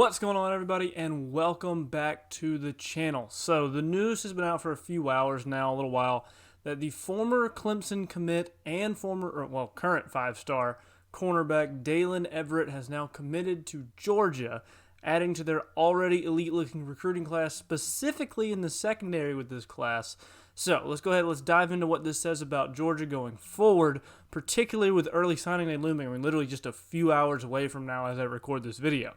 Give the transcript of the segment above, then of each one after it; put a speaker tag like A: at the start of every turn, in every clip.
A: What's going on, everybody, and welcome back to the channel. So the news has been out for a few hours now, a little while, that the former Clemson commit and current five-star cornerback Daylen Everette has now committed to Georgia, adding to their already elite-looking recruiting class, specifically in the secondary with this class. So let's go ahead, let's dive into what this says about Georgia going forward, particularly with early signing day looming. I mean, literally just a few hours away from now as I record this video.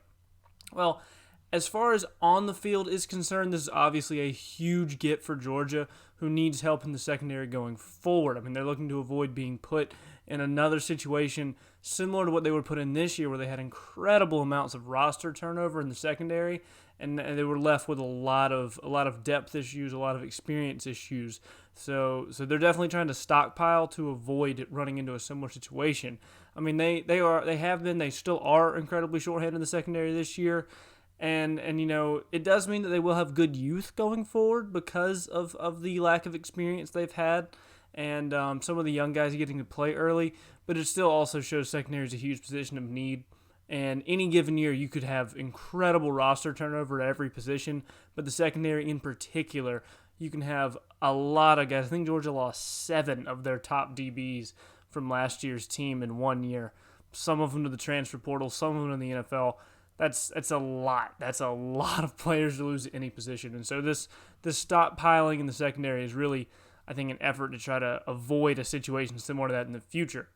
A: Well, as far as on the field is concerned, this is obviously a huge get for Georgia, who needs help in the secondary going forward. I mean, they're looking to avoid being put in another situation similar to what they were put in this year, where they had incredible amounts of roster turnover in the secondary, and they were left with a lot of depth issues, a lot of experience issues. So they're definitely trying to stockpile to avoid running into a similar situation. I mean, they still are incredibly shorthanded in the secondary this year. And you know, it does mean that they will have good youth going forward because of the lack of experience they've had, and some of the young guys getting to play early. But it still also shows secondary is a huge position of need. And any given year, you could have incredible roster turnover at every position. But the secondary in particular, you can have a lot of guys. I think Georgia lost 7 of their top DBs from last year's team in 1 year. Some of them to the transfer portal, some of them in the NFL. That's a lot. That's a lot of players to lose at any position. And so this stockpiling in the secondary is really, I think, an effort to try to avoid a situation similar to that in the future.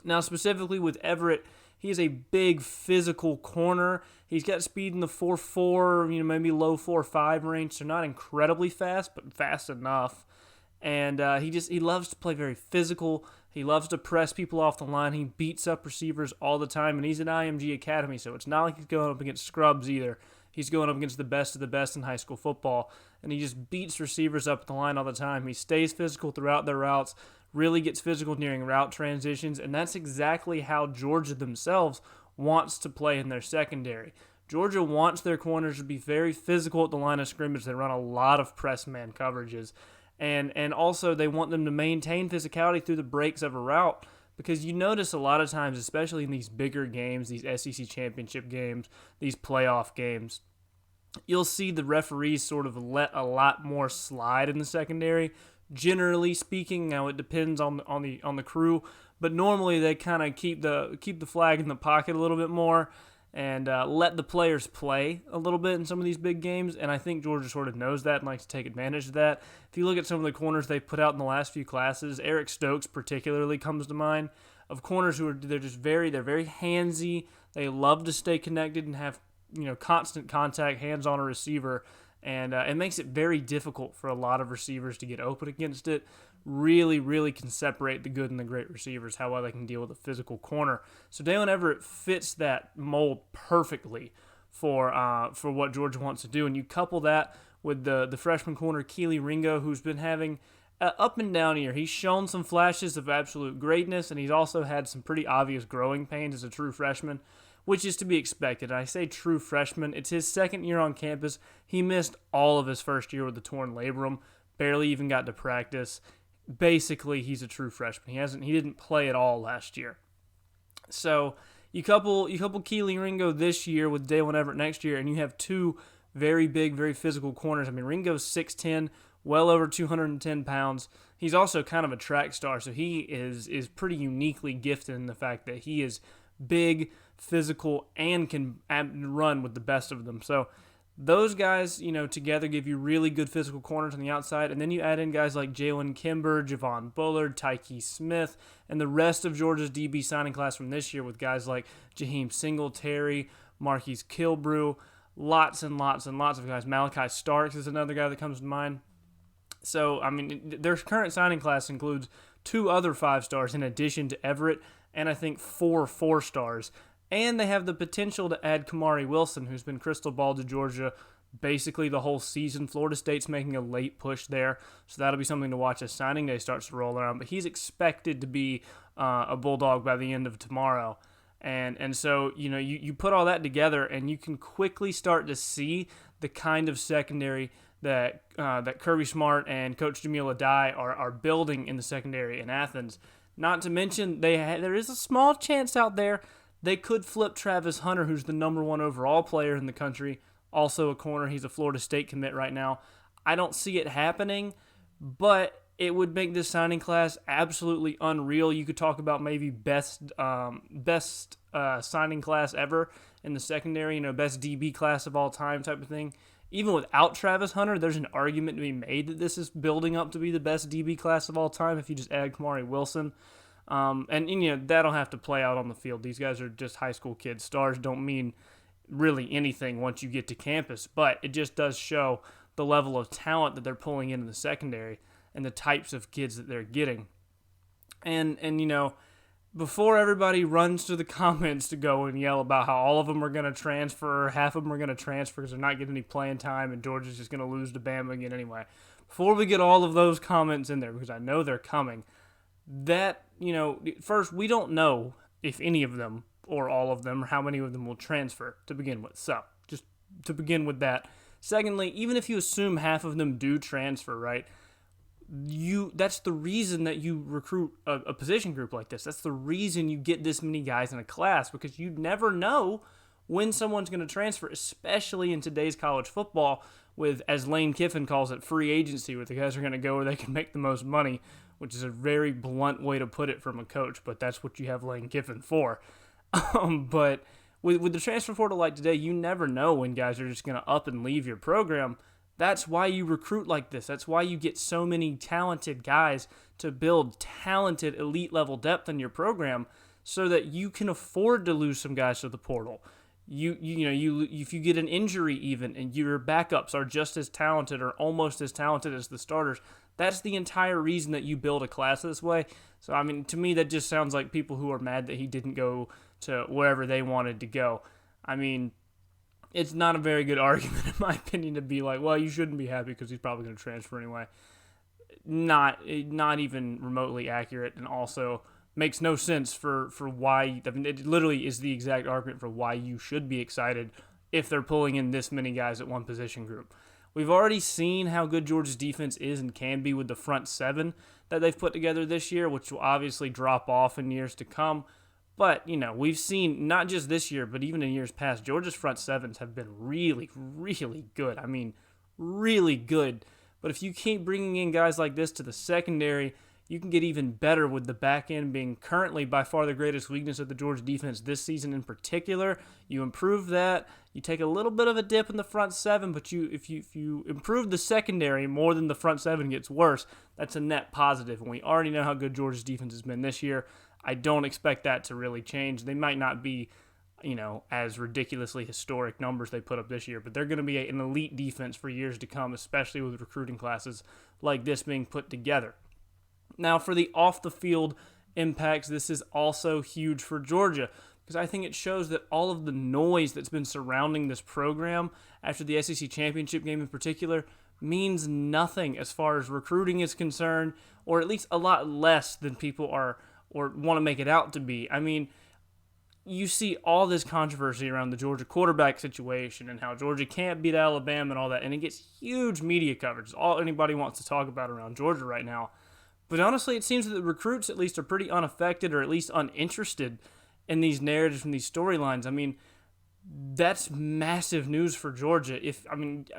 A: Now, specifically with Everette, he is a big physical corner. He's got speed in the 4.4, maybe low 4.5 range, so not incredibly fast, but fast enough. And he loves to play very physical. He loves to press people off the line. He beats up receivers all the time, and he's an IMG Academy, so it's not like he's going up against scrubs either. He's going up against the best of the best in high school football, and he just beats receivers up the line all the time. He stays physical throughout their routes, really gets physical during route transitions, and that's exactly how Georgia themselves wants to play in their secondary. Georgia wants their corners to be very physical at the line of scrimmage. They run a lot of press man coverages. And also they want them to maintain physicality through the breaks of a route, because you notice a lot of times, especially in these bigger games, these SEC championship games, these playoff games, you'll see the referees sort of let a lot more slide in the secondary. Generally speaking, now it depends on the crew, but normally they kind of keep the flag in the pocket a little bit more and let the players play a little bit in some of these big games, and I think Georgia sort of knows that and likes to take advantage of that. If you look at some of the corners they've put out in the last few classes, Eric Stokes particularly comes to mind, of corners they're very handsy. They love to stay connected and have constant contact, hands on a receiver, and it makes it very difficult for a lot of receivers to get open against it. Really can separate the good and the great receivers, how well they can deal with a physical corner. So Daylen Everette fits that mold perfectly for what Georgia wants to do. And you couple that with the freshman corner, Keely Ringo, who's been having an up and down year. He's shown some flashes of absolute greatness, and he's also had some pretty obvious growing pains as a true freshman, which is to be expected. And I say true freshman, it's his second year on campus. He missed all of his first year with the torn labrum, barely even got to practice. Basically, he's a true freshman. He didn't play at all last year. So you couple Keely Ringo this year with Daylen Everette next year, and you have two very big, very physical corners. I mean, Ringo's 6'10", well over 210 pounds. He's also kind of a track star, so he is pretty uniquely gifted in the fact that he is big, physical, and can run with the best of them. So those guys, together give you really good physical corners on the outside, and then you add in guys like Jalen Kimber, Javon Bullard, Tyke Smith, and the rest of Georgia's DB signing class from this year with guys like Jaheim Singletary, Marquise Kilbrew, lots and lots of guys. Malachi Starks is another guy that comes to mind. So, I mean, their current signing class includes 2 other 5-stars in addition to Everette, and I think 4 4-stars. And they have the potential to add Kamari Wilson, who's been crystal balled to Georgia basically the whole season. Florida State's making a late push there, so that'll be something to watch as signing day starts to roll around. But he's expected to be a Bulldog by the end of tomorrow. And so, you put all that together, and you can quickly start to see the kind of secondary that Kirby Smart and Coach Jamil Adai are building in the secondary in Athens. Not to mention, there is a small chance out there They could flip Travis Hunter, who's the number 1 overall player in the country, also a corner. He's a Florida State commit right now. I don't see it happening, but it would make this signing class absolutely unreal. You could talk about maybe best signing class ever in the secondary, best DB class of all time type of thing. Even without Travis Hunter, there's an argument to be made that this is building up to be the best DB class of all time if you just add Kamari Wilson. And that'll have to play out on the field. These guys are just high school kids. Stars don't mean really anything once you get to campus, but it just does show the level of talent that they're pulling into the secondary and the types of kids that they're getting. And before everybody runs to the comments to go and yell about how all of them are going to transfer, half of them are going to transfer because they're not getting any playing time and Georgia's just going to lose to Bama again anyway. Before we get all of those comments in there, because I know they're coming, that, first, we don't know if any of them or all of them or how many of them will transfer to begin with. So, just to begin with that. Secondly, even if you assume half of them do transfer, right, that's the reason that you recruit a position group like this. That's the reason you get this many guys in a class, because you never know when someone's going to transfer, especially in today's college football with, as Lane Kiffin calls it, free agency, where the guys are going to go where they can make the most money, which is a very blunt way to put it from a coach, but that's what you have Lane Kiffin for. But with the transfer portal like today, you never know when guys are just going to up and leave your program. That's why you recruit like this. That's why you get so many talented guys to build talented elite level depth in your program, so that you can afford to lose some guys to the portal. If you get an injury even and your backups are just as talented or almost as talented as the starters, that's the entire reason that you build a class this way. So, to me, that just sounds like people who are mad that he didn't go to wherever they wanted to go. It's not a very good argument, in my opinion, to be like, well, you shouldn't be happy because he's probably going to transfer anyway. Not even remotely accurate, and also makes no sense for why. It literally is the exact argument for why you should be excited if they're pulling in this many guys at one position group. We've already seen how good Georgia's defense is and can be with the front seven that they've put together this year, which will obviously drop off in years to come. But, we've seen, not just this year, but even in years past, Georgia's front sevens have been really, really good. Really good. But if you keep bringing in guys like this to the secondary, you can get even better, with the back end being currently by far the greatest weakness of the Georgia defense this season in particular. You improve that. You take a little bit of a dip in the front seven, but if you improve the secondary more than the front seven gets worse, that's a net positive. And we already know how good Georgia's defense has been this year. I don't expect that to really change. They might not be, as ridiculously historic numbers they put up this year, but they're going to be an elite defense for years to come, especially with recruiting classes like this being put together. Now, for the off-the-field impacts, this is also huge for Georgia, because I think it shows that all of the noise that's been surrounding this program after the SEC championship game in particular means nothing as far as recruiting is concerned, or at least a lot less than people are or want to make it out to be. You see all this controversy around the Georgia quarterback situation and how Georgia can't beat Alabama and all that, and it gets huge media coverage. It's all anybody wants to talk about around Georgia right now. But honestly, it seems that the recruits at least are pretty unaffected, or at least uninterested in these narratives and these storylines. That's massive news for Georgia.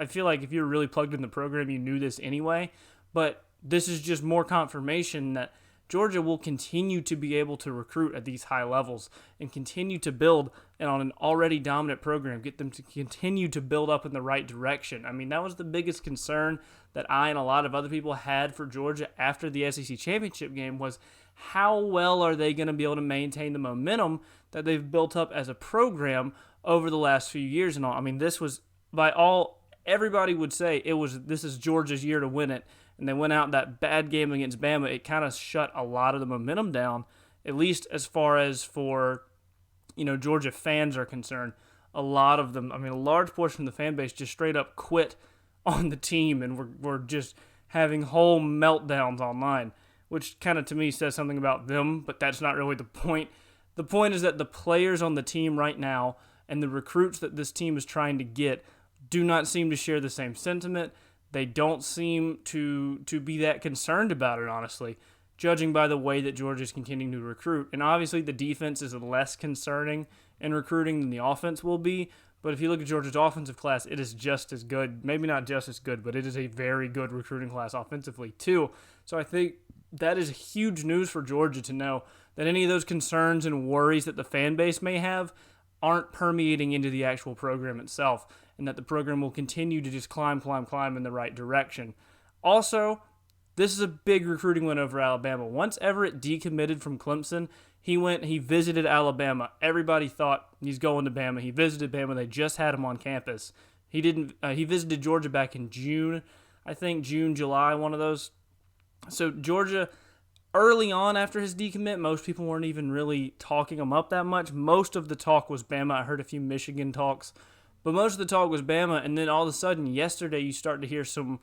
A: I feel like if you're really plugged in the program, you knew this anyway, but this is just more confirmation that Georgia will continue to be able to recruit at these high levels and continue to build, and on an already dominant program, get them to continue to build up in the right direction. That was the biggest concern that I and a lot of other people had for Georgia after the SEC championship game, was how well are they going to be able to maintain the momentum that they've built up as a program over the last few years and all. This was, everybody would say this is Georgia's year to win it. And they went out that bad game against Bama. It kind of shut a lot of the momentum down, at least as far as for, Georgia fans are concerned. A lot of them, a large portion of the fan base just straight up quit on the team and were just having whole meltdowns online, which kind of to me says something about them, but that's not really the point. The point is that the players on the team right now and the recruits that this team is trying to get do not seem to share the same sentiment. They don't seem to be that concerned about it, honestly. judging by the way that Georgia's continuing to recruit. And obviously the defense is less concerning in recruiting than the offense will be. But if you look at Georgia's offensive class, it is just as good. Maybe not just as good, but it is a very good recruiting class offensively too. So I think that is huge news for Georgia to know that any of those concerns and worries that the fan base may have aren't permeating into the actual program itself, and that the program will continue to just climb in the right direction. Also, this is a big recruiting win over Alabama. Once Everette decommitted from Clemson, he visited Alabama. Everybody thought he's going to Bama. He visited Bama. They just had him on campus. He visited Georgia back in June, I think June, July, one of those. So Georgia, early on after his decommit, most people weren't even really talking him up that much. Most of the talk was Bama. I heard a few Michigan talks, but most of the talk was Bama. And then all of a sudden, yesterday, you start to hear some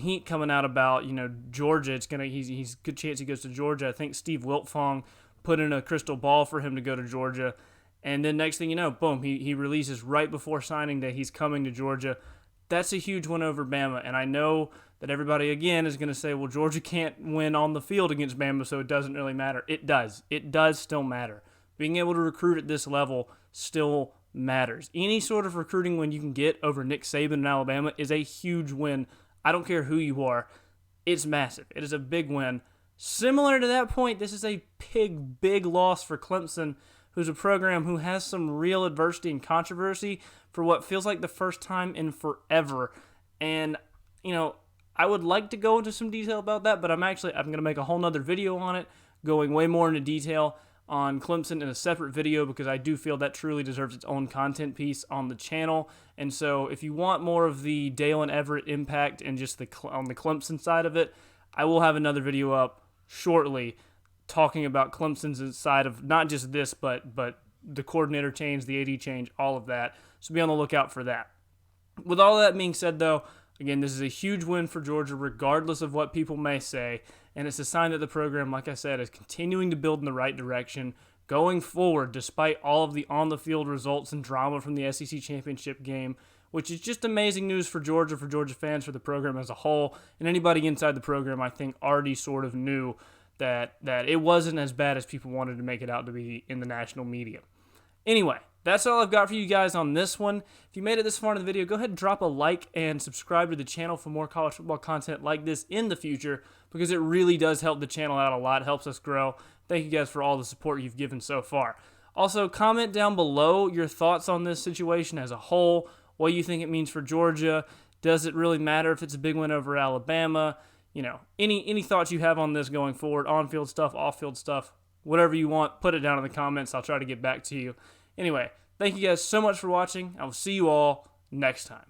A: heat coming out about, Georgia. He's a good chance he goes to Georgia. I think Steve Wiltfong put in a crystal ball for him to go to Georgia. And then next thing you know, boom, he releases right before signing day he's coming to Georgia. That's a huge win over Bama. And I know that everybody, again, is going to say, well, Georgia can't win on the field against Bama, so it doesn't really matter. It does. It does still matter. Being able to recruit at this level still matters. Any sort of recruiting win you can get over Nick Saban in Alabama is a huge win. I don't care who you are. It's massive. It is a big win. Similar to that point, this is a big loss for Clemson, who's a program who has some real adversity and controversy for what feels like the first time in forever. And, I would like to go into some detail about that, but I'm going to make a whole nother video on it, going way more into detail on Clemson in a separate video, because I do feel that truly deserves its own content piece on the channel. And so if you want more of the Daylen Everette impact and just on the Clemson side of it, I will have another video up shortly talking about Clemson's side of not just this, but the coordinator change, the AD change, all of that. So be on the lookout for that. With all that being said, though, again, this is a huge win for Georgia, regardless of what people may say, and it's a sign that the program, like I said, is continuing to build in the right direction, going forward, despite all of the on-the-field results and drama from the SEC championship game, which is just amazing news for Georgia fans, for the program as a whole, and anybody inside the program, I think, already sort of knew that it wasn't as bad as people wanted to make it out to be in the national media. Anyway, that's all I've got for you guys on this one. If you made it this far in the video, go ahead and drop a like and subscribe to the channel for more college football content like this in the future, because it really does help the channel out a lot. It helps us grow. Thank you guys for all the support you've given so far. Also, comment down below your thoughts on this situation as a whole, what you think it means for Georgia. Does it really matter if it's a big win over Alabama? Any thoughts you have on this going forward, on-field stuff, off-field stuff, whatever you want, put it down in the comments. I'll try to get back to you. Anyway, thank you guys so much for watching. I will see you all next time.